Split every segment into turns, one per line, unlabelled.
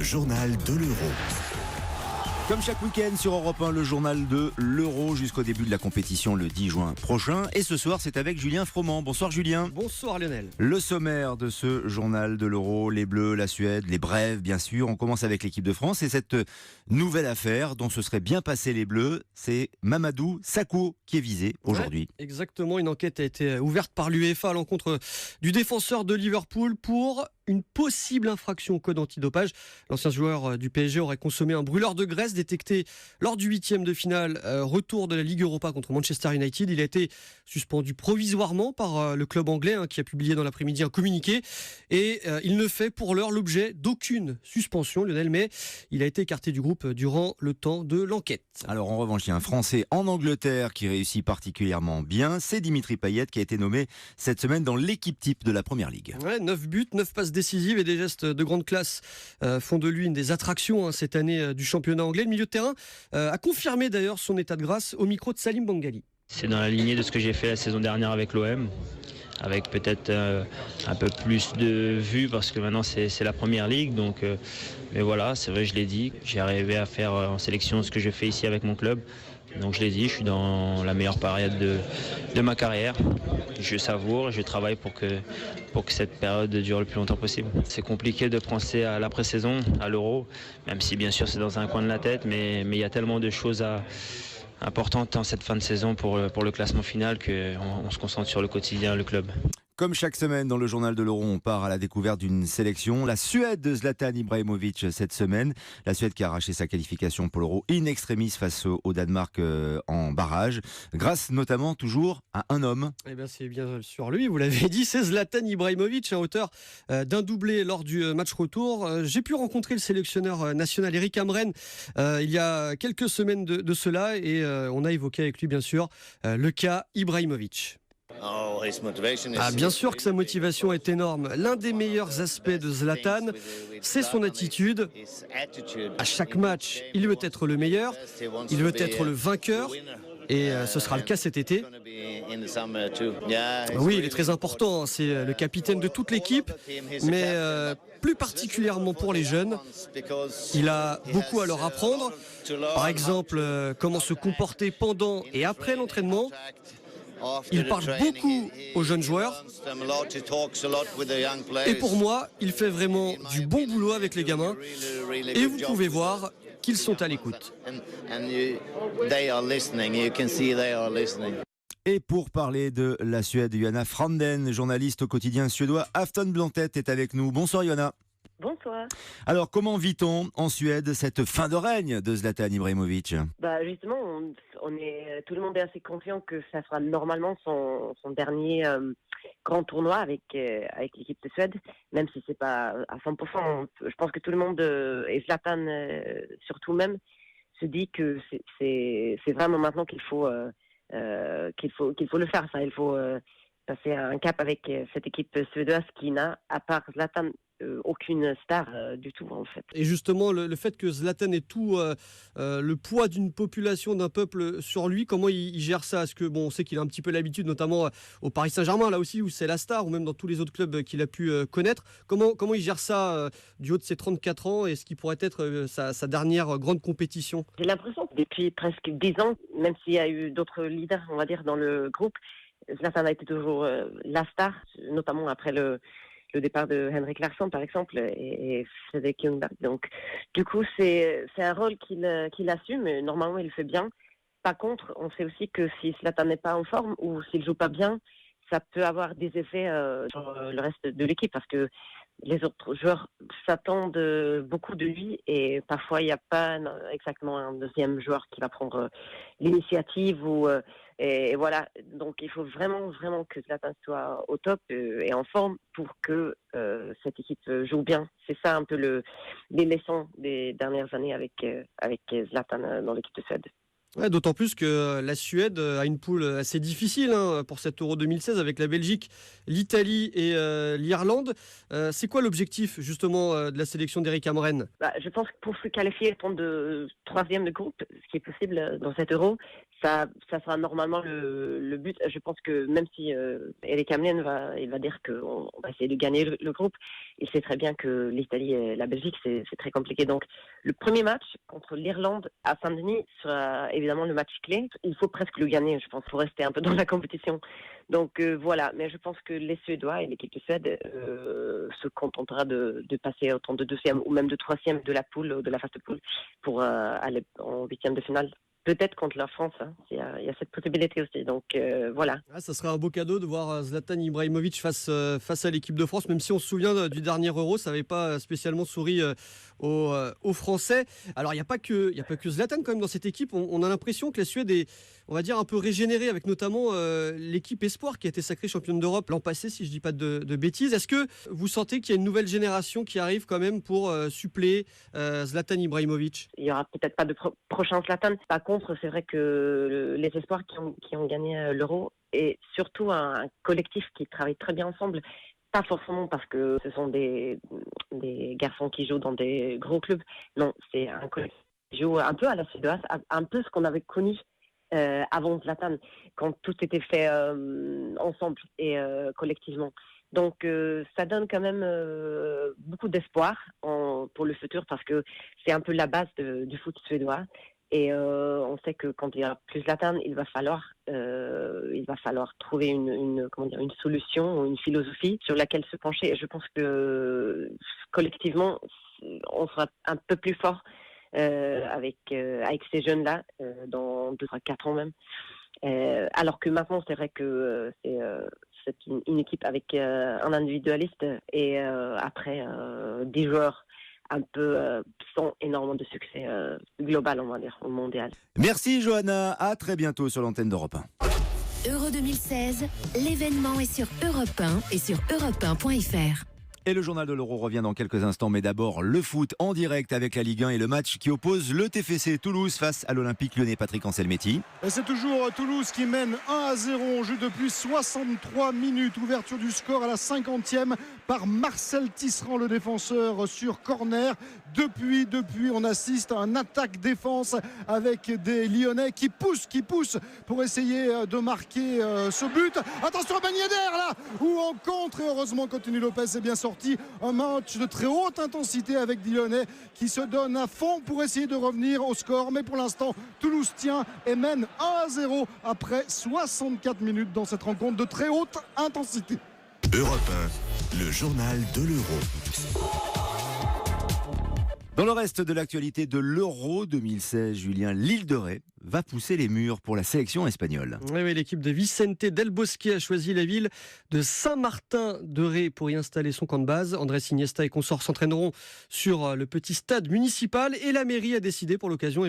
Journal de l'Euro. Comme chaque week-end sur Europe 1, le journal de l'Euro jusqu'au début de la compétition le 10 juin prochain. Et ce soir, c'est avec Julien Froment. Bonsoir Julien.
Bonsoir Lionel.
Le sommaire de ce journal de l'Euro, les Bleus, la Suède, les Brèves bien sûr. On commence avec l'équipe de France et cette nouvelle affaire dont se seraient bien passés les Bleus, c'est Mamadou Sakho qui est visé aujourd'hui.
Ouais, exactement, une enquête a été ouverte par l'UEFA à l'encontre du défenseur de Liverpool pour une possible infraction au code antidopage. L'ancien joueur du PSG aurait consommé un brûleur de graisse détecté lors du 8e de finale retour de la Ligue Europa contre Manchester United. Il a été suspendu provisoirement par le club anglais qui a publié dans l'après-midi un communiqué et il ne fait pour l'heure l'objet d'aucune suspension, Lionel, mais il a été écarté du groupe durant le temps de l'enquête.
Alors en revanche, il y a un Français en Angleterre qui réussit particulièrement bien, c'est Dimitri Payet qui a été nommé cette semaine dans l'équipe type de la Première Ligue.
Ouais, 9 buts, 9 passes décisives et des gestes de grande classe font de lui une des attractions cette année du championnat anglais. Le milieu de terrain a confirmé d'ailleurs son état de grâce au micro de Salim Bangali.
C'est dans la lignée de ce que j'ai fait la saison dernière avec l'OM, avec peut-être un peu plus de vues parce que maintenant c'est la Première Ligue. Donc, mais voilà, c'est vrai, je l'ai dit, j'ai arrivé à faire en sélection ce que je fais ici avec mon club. Donc je l'ai dit, je suis dans la meilleure période de ma carrière. Je savoure et je travaille pour que cette période dure le plus longtemps possible. C'est compliqué de penser à l'après-saison, à l'Euro, même si bien sûr c'est dans un coin de la tête, mais il y a tellement de choses importantes en cette fin de saison pour le classement final qu'on se concentre sur le quotidien, le club.
Comme chaque semaine dans le journal de l'Euro, on part à la découverte d'une sélection. La Suède de Zlatan Ibrahimovic cette semaine. La Suède qui a arraché sa qualification pour l'Euro in extremis face au Danemark en barrage. Grâce notamment toujours à un homme.
Eh bien, c'est bien sûr lui, vous l'avez dit, c'est Zlatan Ibrahimovic, auteur d'un doublé lors du match retour. J'ai pu rencontrer le sélectionneur national Erik Hamrén il y a quelques semaines de cela et on a évoqué avec lui bien sûr le cas Ibrahimovic. Bien sûr que sa motivation est énorme. L'un des meilleurs aspects de Zlatan, c'est son attitude. À chaque match, il veut être le meilleur, il veut être le vainqueur. Et ce sera le cas cet été. Oui, il est très important, c'est le capitaine de toute l'équipe, mais plus particulièrement pour les jeunes. Il a beaucoup à leur apprendre. Par exemple, comment se comporter pendant et après l'entraînement. Il parle beaucoup aux jeunes joueurs et pour moi, il fait vraiment du bon boulot avec les gamins et vous pouvez voir qu'ils sont à l'écoute.
Et pour parler de la Suède, Johanna Franden, journaliste au quotidien suédois Aftonbladet est avec nous. Bonsoir Johanna.
Bonsoir.
Alors, comment vit-on en Suède cette fin de règne de Zlatan Ibrahimovic ?
Justement, tout le monde est assez confiant que ça sera normalement son dernier grand tournoi avec l'équipe de Suède, même si c'est pas à 100%. Je pense que tout le monde, et Zlatan surtout même, se dit que c'est vraiment maintenant qu'il faut le faire. Ça, il faut passer un cap avec cette équipe suédoise qui n'a, à part Zlatan, aucune star du tout en fait.
Et justement, le fait que Zlatan ait tout le poids d'une population, d'un peuple sur lui, comment il gère ça ? Est-ce que on sait qu'il a un petit peu l'habitude, notamment au Paris Saint-Germain, là aussi où c'est la star, ou même dans tous les autres clubs qu'il a pu connaître. Comment il gère ça du haut de ses 34 ans et ce qui pourrait être sa dernière grande compétition ?
J'ai l'impression que depuis presque 10 ans, même s'il y a eu d'autres leaders, on va dire, dans le groupe, Zlatan a été toujours la star, notamment après le départ de Henrik Larsson, par exemple, et Fredrik Ljungberg. Donc, du coup, c'est un rôle qu'il assume, et normalement, il le fait bien. Par contre, on sait aussi que si Zlatan n'est pas en forme ou s'il joue pas bien, ça peut avoir des effets sur le reste de l'équipe, parce que les autres joueurs s'attendent beaucoup de lui, et parfois, il n'y a pas exactement un deuxième joueur qui va prendre l'initiative et voilà, donc il faut vraiment que Zlatan soit au top et en forme pour que cette équipe joue bien. C'est ça un peu les leçons des dernières années avec Zlatan dans l'équipe de Suède.
Ouais, d'autant plus que la Suède a une poule assez difficile pour cet Euro 2016 avec la Belgique, l'Italie et l'Irlande. C'est quoi l'objectif justement de la sélection d'Eric Hamrén?
Je pense que pour se qualifier pour de troisième de groupe, ce qui est possible dans cet Euro, ça sera normalement le but. Je pense que même si Eric Hamrén il va dire qu'on va essayer de gagner le groupe, il sait très bien que l'Italie et la Belgique, c'est très compliqué. Donc le premier match contre l'Irlande à Saint-Denis sera évidemment le match clé. Il faut presque le gagner, je pense, pour rester un peu dans la compétition. Donc voilà, mais je pense que les Suédois et l'équipe de Suède se contentera de passer autant de deuxième ou même de troisième de la poule, de la phase de poule, pour aller en huitième de finale. Peut-être contre la France, hein. Il y a cette possibilité aussi. Donc voilà.
Ça serait un beau cadeau de voir Zlatan Ibrahimovic face à l'équipe de France, même si on se souvient du dernier Euro, ça n'avait pas spécialement souri aux Français. Alors il n'y a pas que Zlatan quand même dans cette équipe. On a l'impression que la Suède est, on va dire, un peu régénérée avec notamment l'équipe Espoir qui a été sacrée championne d'Europe l'an passé, si je ne dis pas de bêtises. Est-ce que vous sentez qu'il y a une nouvelle génération qui arrive quand même pour suppléer Zlatan Ibrahimovic?
Il n'y aura peut-être pas de prochain Zlatan. Par contre, c'est vrai que les Espoirs qui ont gagné l'Euro et surtout un collectif qui travaille très bien ensemble. Pas forcément parce que ce sont des garçons qui jouent dans des gros clubs. Non, c'est un collectif qui joue un peu à la suédoise, un peu ce qu'on avait connu avant Zlatan, quand tout était fait ensemble et collectivement. Donc ça donne quand même beaucoup d'espoir pour le futur parce que c'est un peu la base du foot suédois. Et on sait que quand il y a plus Zlatan, il va falloir trouver une solution ou une philosophie sur laquelle se pencher. Et je pense que collectivement, on sera un peu plus fort avec ces jeunes-là dans 2 à 4 ans même. Alors que maintenant, c'est vrai que c'est une équipe avec un individualiste et après des joueurs un peu sans énormément de succès global, on va dire, mondial.
Merci Johanna, à très bientôt sur l'antenne d'Europe 1.
Euro 2016, l'événement est sur Europe 1 et sur europe1.fr.
Et le journal de l'Euro revient dans quelques instants, mais d'abord le foot en direct avec la Ligue 1 et le match qui oppose le TFC Toulouse face à l'Olympique Lyonnais. Patrick Anselmetti.
Et c'est toujours Toulouse qui mène 1-0. On joue depuis 63 minutes. Ouverture du score à la 50e par Marcel Tisserand, le défenseur, sur corner. Depuis, on assiste à un attaque-défense avec des Lyonnais qui poussent pour essayer de marquer ce but. Attention à Ben Yedder là, où en contre, et heureusement qu'Anthony Lopez est bien sorti. Un match de très haute intensité avec des Lyonnais qui se donnent à fond pour essayer de revenir au score. Mais pour l'instant, Toulouse tient et mène 1-0 après 64 minutes dans cette rencontre de très haute intensité.
Europe 1, le journal de l'Euro.
Dans le reste de l'actualité de l'Euro 2016, Julien, l'île de Ré va pousser les murs pour la sélection espagnole.
Oui, l'équipe de Vicente Del Bosque a choisi la ville de Saint-Martin-de-Ré pour y installer son camp de base. Andrés Iniesta et consorts s'entraîneront sur le petit stade municipal et la mairie a décidé pour l'occasion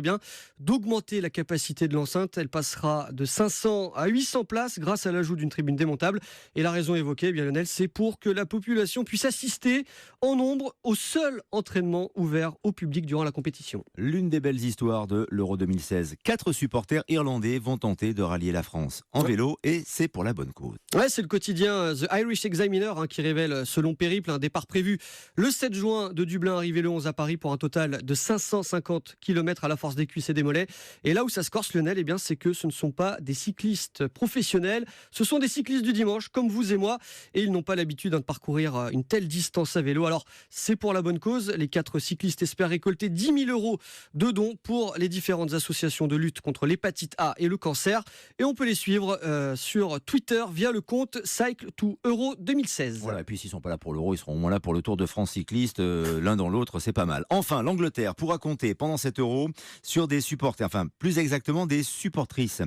d'augmenter la capacité de l'enceinte. Elle passera de 500 à 800 places grâce à l'ajout d'une tribune démontable. Et la raison évoquée, Lionel, c'est pour que la population puisse assister en nombre au seul entraînement ouvert au public durant la compétition.
L'une des belles histoires de l'Euro 2016. 4 supporters irlandais vont tenter de rallier la France en vélo et c'est pour la bonne cause.
Ouais, c'est le quotidien The Irish Examiner qui révèle ce long périple, un départ prévu le 7 juin de Dublin, arrivé le 11 à Paris pour un total de 550 km à la force des cuisses et des mollets. Et là où ça se corse, Lionel, c'est que ce ne sont pas des cyclistes professionnels, ce sont des cyclistes du dimanche comme vous et moi et ils n'ont pas l'habitude de parcourir une telle distance à vélo. Alors c'est pour la bonne cause, les 4 cyclistes espèrent récolter 10 000 € de dons pour les différentes associations de lutte contre l'hépatite A et le cancer. Et on peut les suivre sur Twitter via le compte Cycle to Euro 2016.
Voilà, et puis s'ils ne sont pas là pour l'Euro, ils seront au moins là pour le Tour de France cycliste. L'un dans l'autre, c'est pas mal. Enfin, l'Angleterre pourra compter pendant cet Euro sur des supporters, enfin plus exactement des supportrices.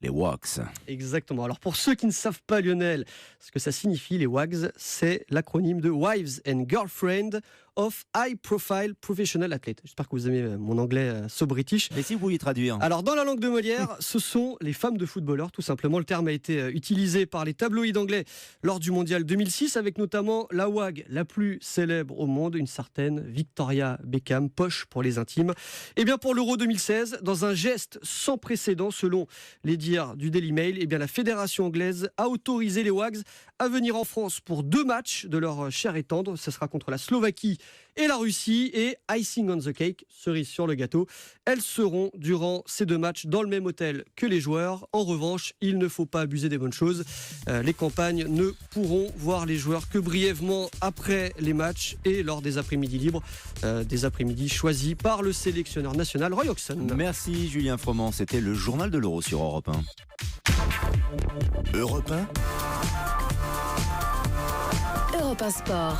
Les WAGs.
Exactement. Alors pour ceux qui ne savent pas, Lionel, ce que ça signifie, les WAGs, c'est l'acronyme de Wives and Girlfriend of High Profile Professional Athlete. J'espère que vous aimez mon anglais so british.
Mais si vous vouliez traduire.
Alors, dans la langue de Molière, ce sont les femmes de footballeurs, tout simplement. Le terme a été utilisé par les tabloïds anglais lors du mondial 2006, avec notamment la WAG la plus célèbre au monde, une certaine Victoria Beckham, poche pour les intimes. Et bien pour l'Euro 2016, dans un geste sans précédent, selon les dires du Daily Mail, et bien la fédération anglaise a autorisé les WAGs à venir en France pour 2 matchs de leur chair et tendre. Ce sera contre la Slovaquie et la Russie. Et icing on the cake, cerise sur le gâteau, elles seront durant ces 2 matchs dans le même hôtel que les joueurs. En revanche, il ne faut pas abuser des bonnes choses. Les campagnes ne pourront voir les joueurs que brièvement après les matchs et lors des après-midi libres, des après-midi choisis par le sélectionneur national Roy Hodgson.
Merci Julien Froment, c'était le journal de l'Euro sur Europe 1.
Europe 1.
Europe 1 Sport.